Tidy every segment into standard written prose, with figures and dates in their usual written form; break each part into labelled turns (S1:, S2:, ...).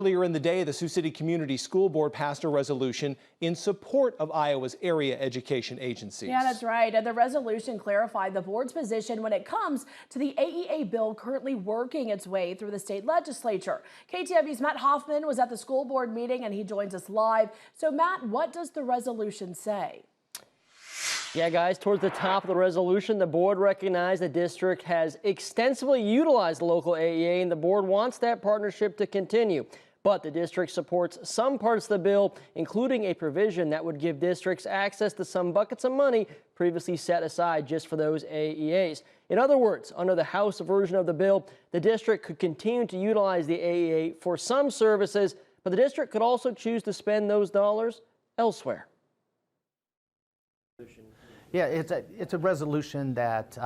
S1: Earlier in the day, the Sioux City School Board passed a resolution in support of Iowa's area education agencies.
S2: Yeah, that's right. And the resolution clarified the board's position when it comes to the AEA bill currently working its way through the state legislature. KTV's Matt Hoffman was at the school board meeting and he joins us live. So Matt, what does the resolution say?
S3: Yeah, guys, towards the top of the resolution, the board recognized the district has extensively utilized the local AEA and the board wants that partnership to continue. But the district supports some parts of the bill, including a provision that would give districts access to some buckets of money previously set aside just for those AEAs. In other words, under the House version of the bill, the district could continue to utilize the AEA for some services, but the district could also choose to spend those dollars elsewhere.
S4: Yeah, it's a resolution that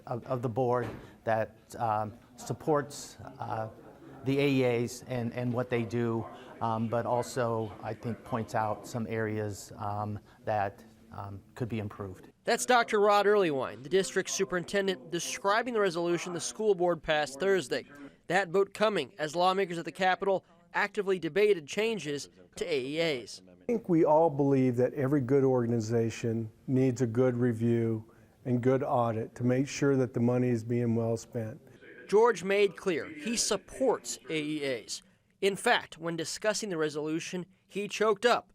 S4: of the board that supports the AEAs and what they do, but also I think points out some areas that could be improved.
S3: That's Dr. Rod Earlywine, the district superintendent, describing the resolution the school board passed Thursday. That vote coming as lawmakers at the Capitol actively debated changes to AEAs.
S5: I think we all believe that every good organization needs a good review and good audit to make sure that the money is being well spent.
S3: George made clear he supports AEAs. In fact, when discussing the resolution, he choked up.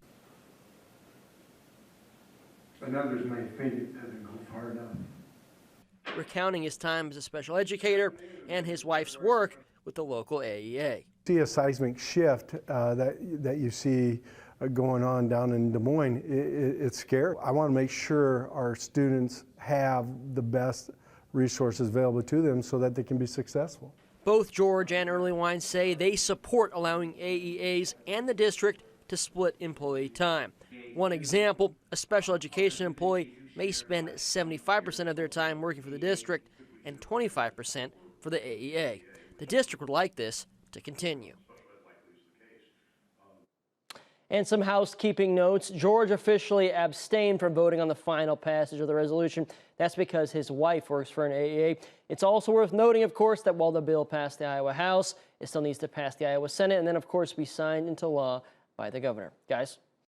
S6: But others may think it doesn't go far enough.
S3: Recounting his time as a special educator and his wife's work with the local AEA.
S5: See a seismic shift that you see going on down in Des Moines. It's scary. I want to make sure our students have the best resources available to them so that they can be successful.
S3: Both George and Earlywine say they support allowing AEAs and the district to split employee time. One example, a special education employee may spend 75% of their time working for the district and 25% for the AEA. The district would like this to continue. And some housekeeping notes. George officially abstained from voting on the final passage of the resolution. That's because his wife works for an AEA. It's also worth noting, of course, that while the bill passed the Iowa House, it still needs to pass the Iowa Senate and then, of course, be signed into law by the governor. Guys?